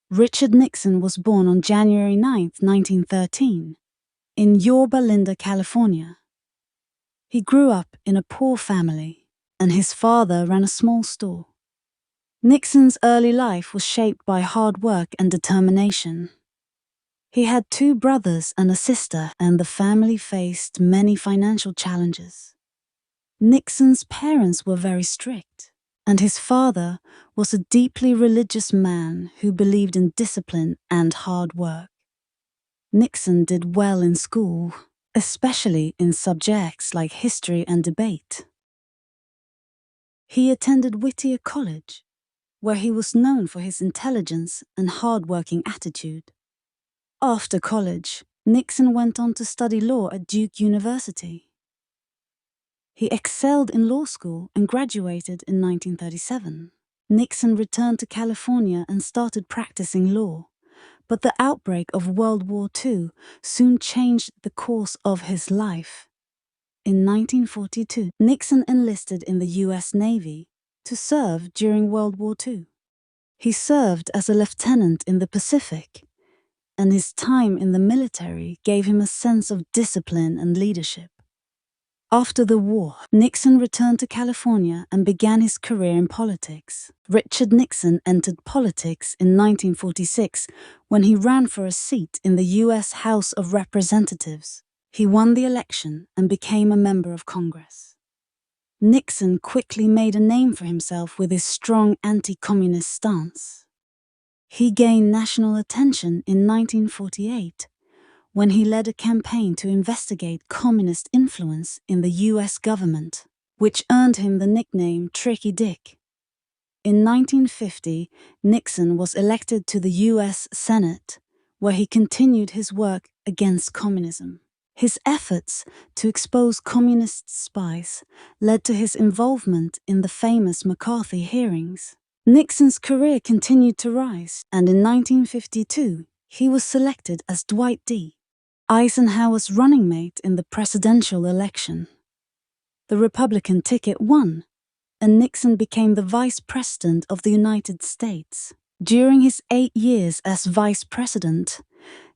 Richard Nixon was born on January 9, 1913, in Yorba Linda, California. He grew up in a poor family, and his father ran a small store. Nixon's early life was shaped by hard work and determination. He had two brothers and a sister, and the family faced many financial challenges. Nixon's parents were very strict, and his father was a deeply religious man who believed in discipline and hard work. Nixon did well in school, especially in subjects like history and debate. He attended Whittier College, where he was known for his intelligence and hard-working attitude. After college, Nixon went on to study law at Duke University. He excelled in law school and graduated in 1937. Nixon returned to California and started practicing law, but the outbreak of World War II soon changed the course of his life. In 1942, Nixon enlisted in the U.S. Navy to serve during World War II. He served as a lieutenant in the Pacific, and his time in the military gave him a sense of discipline and leadership. After the war, Nixon returned to California and began his career in politics. Richard Nixon entered politics in 1946 when he ran for a seat in the U.S. House of Representatives. He won the election and became a member of Congress. Nixon quickly made a name for himself with his strong anti-communist stance. He gained national attention in 1948 when he led a campaign to investigate communist influence in the U.S. government, which earned him the nickname Tricky Dick. In 1950, Nixon was elected to the U.S. Senate, where he continued his work against communism. His efforts to expose communist spies led to his involvement in the famous McCarthy hearings. Nixon's career continued to rise, and in 1952, he was selected as Dwight D. Eisenhower's running mate in the presidential election. The Republican ticket won, and Nixon became the Vice President of the United States. During his 8 years as Vice President,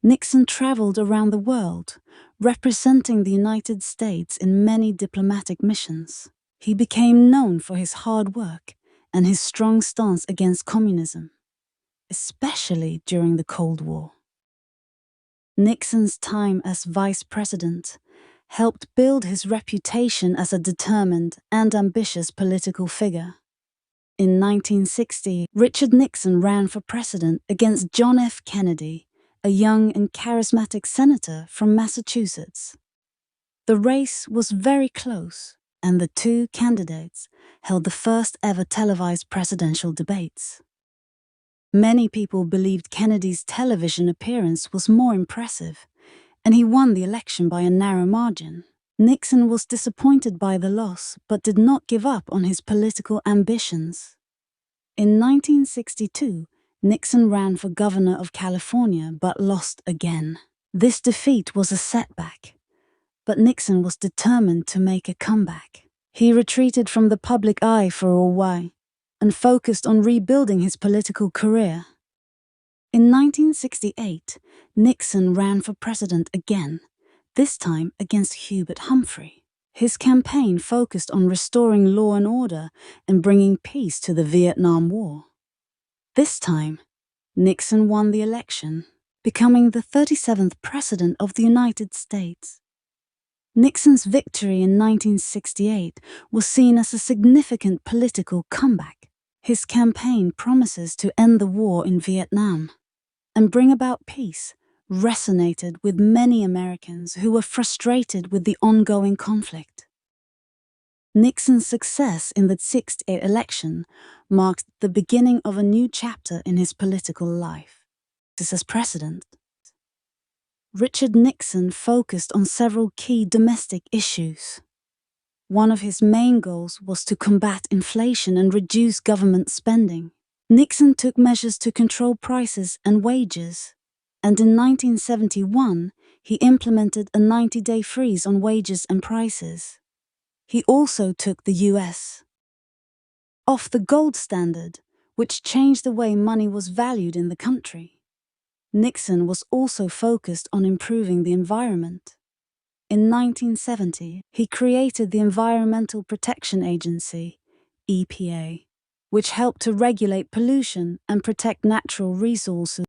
Nixon traveled around the world, representing the United States in many diplomatic missions. He became known for his hard work and his strong stance against communism, especially during the Cold War. Nixon's time as vice president helped build his reputation as a determined and ambitious political figure. In 1960, Richard Nixon ran for president against John F. Kennedy, a young and charismatic senator from Massachusetts. The race was very close, and the two candidates held the first ever televised presidential debates. Many people believed Kennedy's television appearance was more impressive, and he won the election by a narrow margin. Nixon was disappointed by the loss, but did not give up on his political ambitions. In 1962, Nixon ran for governor of California but lost again. This defeat was a setback, but Nixon was determined to make a comeback. He retreated from the public eye for a while and focused on rebuilding his political career. In 1968, Nixon ran for president again, this time against Hubert Humphrey. His campaign focused on restoring law and order and bringing peace to the Vietnam War. This time, Nixon won the election, becoming the 37th President of the United States. Nixon's victory in 1968 was seen as a significant political comeback. His campaign promises to end the war in Vietnam and bring about peace resonated with many Americans who were frustrated with the ongoing conflict. Nixon's success in the 1968 election marked the beginning of a new chapter in his political life. As president, Richard Nixon focused on several key domestic issues. One of his main goals was to combat inflation and reduce government spending. Nixon took measures to control prices and wages, and in 1971, he implemented a 90-day freeze on wages and prices. He also took the U.S. off the gold standard, which changed the way money was valued in the country. Nixon was also focused on improving the environment. In 1970, he created the Environmental Protection Agency, EPA, which helped to regulate pollution and protect natural resources.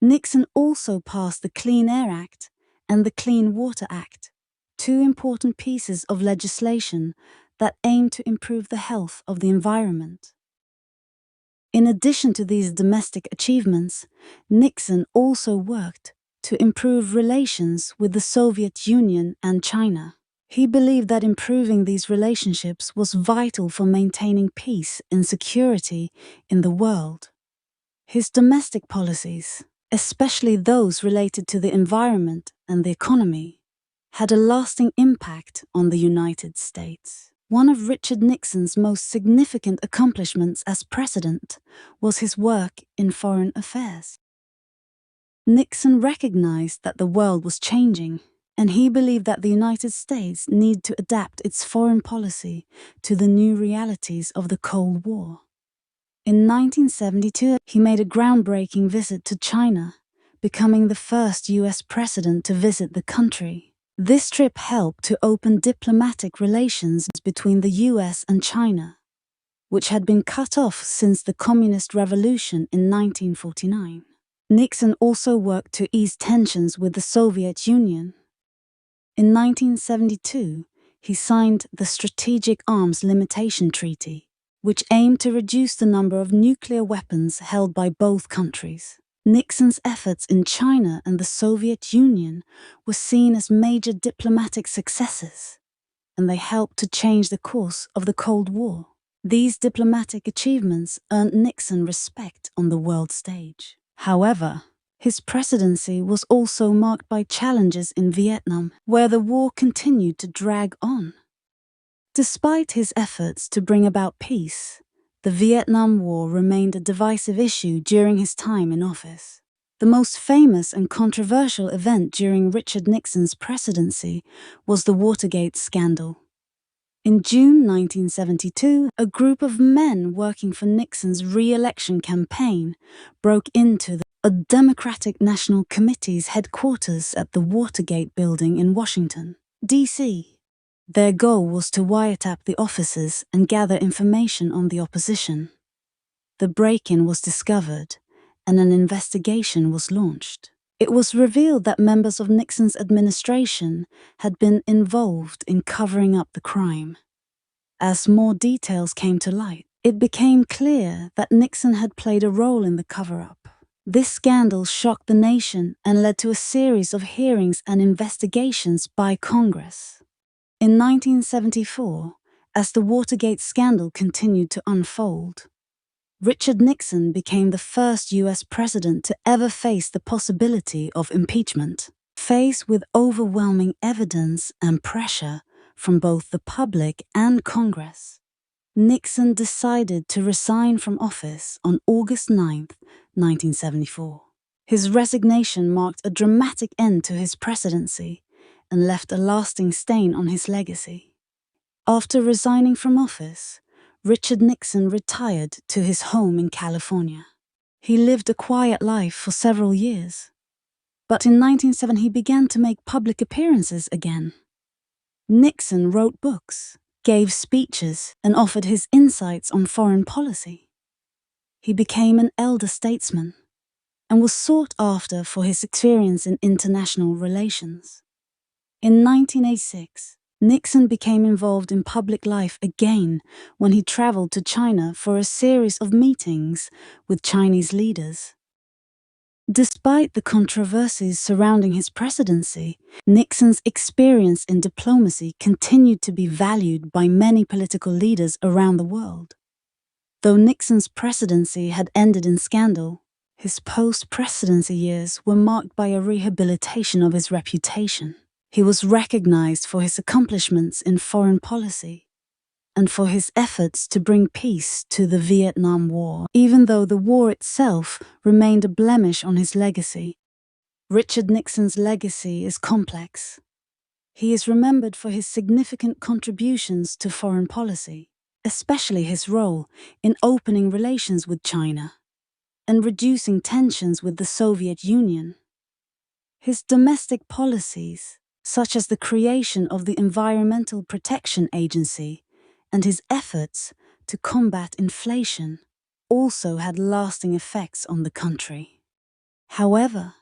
Nixon also passed the Clean Air Act and the Clean Water Act, two important pieces of legislation that aim to improve the health of the environment. In addition to these domestic achievements, Nixon also worked to improve relations with the Soviet Union and China. He believed that improving these relationships was vital for maintaining peace and security in the world. His domestic policies, especially those related to the environment and the economy, had a lasting impact on the United States. One of Richard Nixon's most significant accomplishments as president was his work in foreign affairs. Nixon recognized that the world was changing, and he believed that the United States needed to adapt its foreign policy to the new realities of the Cold War. In 1972, he made a groundbreaking visit to China, becoming the first US president to visit the country. This trip helped to open diplomatic relations between the US and China, which had been cut off since the Communist Revolution in 1949. Nixon also worked to ease tensions with the Soviet Union. In 1972, he signed the Strategic Arms Limitation Treaty, which aimed to reduce the number of nuclear weapons held by both countries. Nixon's efforts in China and the Soviet Union were seen as major diplomatic successes, and they helped to change the course of the Cold War. These diplomatic achievements earned Nixon respect on the world stage. However, his presidency was also marked by challenges in Vietnam, where the war continued to drag on. Despite his efforts to bring about peace, the Vietnam War remained a divisive issue during his time in office. The most famous and controversial event during Richard Nixon's presidency was the Watergate scandal. In June 1972, a group of men working for Nixon's re-election campaign broke into a Democratic National Committee's headquarters at the Watergate building in Washington, D.C. Their goal was to wiretap the officers and gather information on the opposition. The break-in was discovered, and an investigation was launched. It was revealed that members of Nixon's administration had been involved in covering up the crime. As more details came to light, it became clear that Nixon had played a role in the cover-up. This scandal shocked the nation and led to a series of hearings and investigations by Congress. In 1974, as the Watergate scandal continued to unfold, Richard Nixon became the first US president to ever face the possibility of impeachment. Faced with overwhelming evidence and pressure from both the public and Congress, Nixon decided to resign from office on August 9, 1974. His resignation marked a dramatic end to his presidency and left a lasting stain on his legacy. After resigning from office, Richard Nixon retired to his home in California. He lived a quiet life for several years, but in 1970 he began to make public appearances again. Nixon wrote books, gave speeches, and offered his insights on foreign policy. He became an elder statesman and was sought after for his experience in international relations. In 1986, Nixon became involved in public life again when he traveled to China for a series of meetings with Chinese leaders. Despite the controversies surrounding his presidency, Nixon's experience in diplomacy continued to be valued by many political leaders around the world. Though Nixon's presidency had ended in scandal, his post-presidency years were marked by a rehabilitation of his reputation. He was recognized for his accomplishments in foreign policy and for his efforts to bring peace to the Vietnam War, even though the war itself remained a blemish on his legacy. Richard Nixon's legacy is complex. He is remembered for his significant contributions to foreign policy, especially his role in opening relations with China and reducing tensions with the Soviet Union. His domestic policies, such as the creation of the Environmental Protection Agency and his efforts to combat inflation, also had lasting effects on the country. However,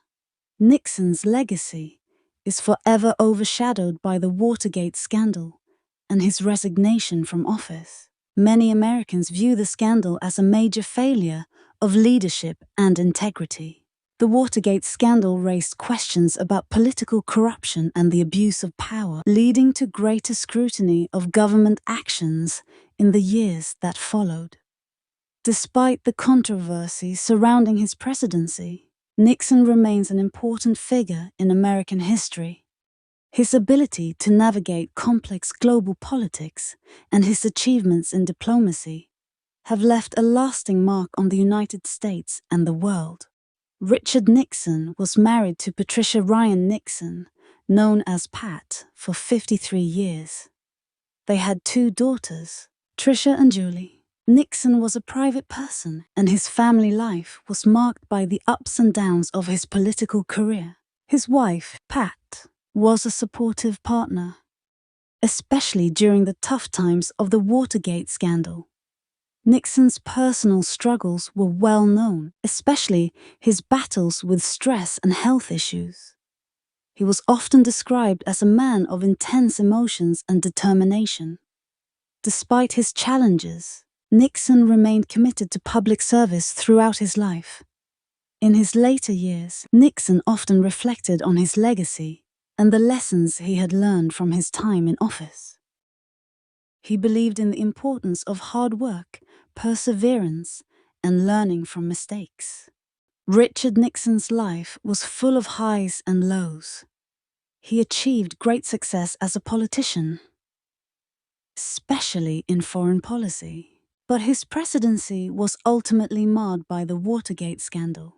Nixon's legacy is forever overshadowed by the Watergate scandal and his resignation from office. Many Americans view the scandal as a major failure of leadership and integrity. The Watergate scandal raised questions about political corruption and the abuse of power, leading to greater scrutiny of government actions in the years that followed. Despite the controversy surrounding his presidency, Nixon remains an important figure in American history. His ability to navigate complex global politics and his achievements in diplomacy have left a lasting mark on the United States and the world. Richard Nixon was married to Patricia Ryan Nixon, known as Pat, for 53 years. They had 2 daughters, Tricia and Julie. Nixon was a private person, and his family life was marked by the ups and downs of his political career. His wife, Pat, was a supportive partner, especially during the tough times of the Watergate scandal. Nixon's personal struggles were well known, especially his battles with stress and health issues. He was often described as a man of intense emotions and determination. Despite his challenges, Nixon remained committed to public service throughout his life. In his later years, Nixon often reflected on his legacy and the lessons he had learned from his time in office. He believed in the importance of hard work, perseverance, and learning from mistakes. Richard Nixon's life was full of highs and lows. He achieved great success as a politician, especially in foreign policy. But his presidency was ultimately marred by the Watergate scandal.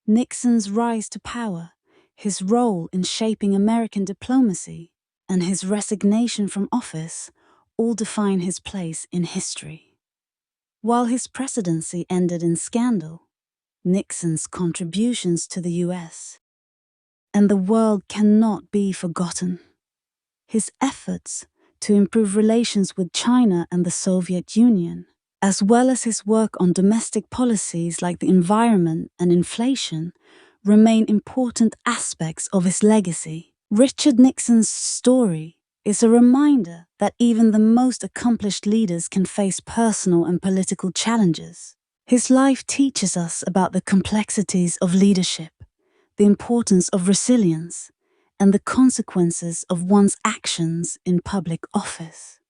Nixon's rise to power, his role in shaping American diplomacy, and his resignation from office all define his place in history. While his presidency ended in scandal, Nixon's contributions to the US and the world cannot be forgotten. His efforts to improve relations with China and the Soviet Union, as well as his work on domestic policies like the environment and inflation, remain important aspects of his legacy. Richard Nixon's story is a reminder that even the most accomplished leaders can face personal and political challenges. His life teaches us about the complexities of leadership, the importance of resilience, and the consequences of one's actions in public office.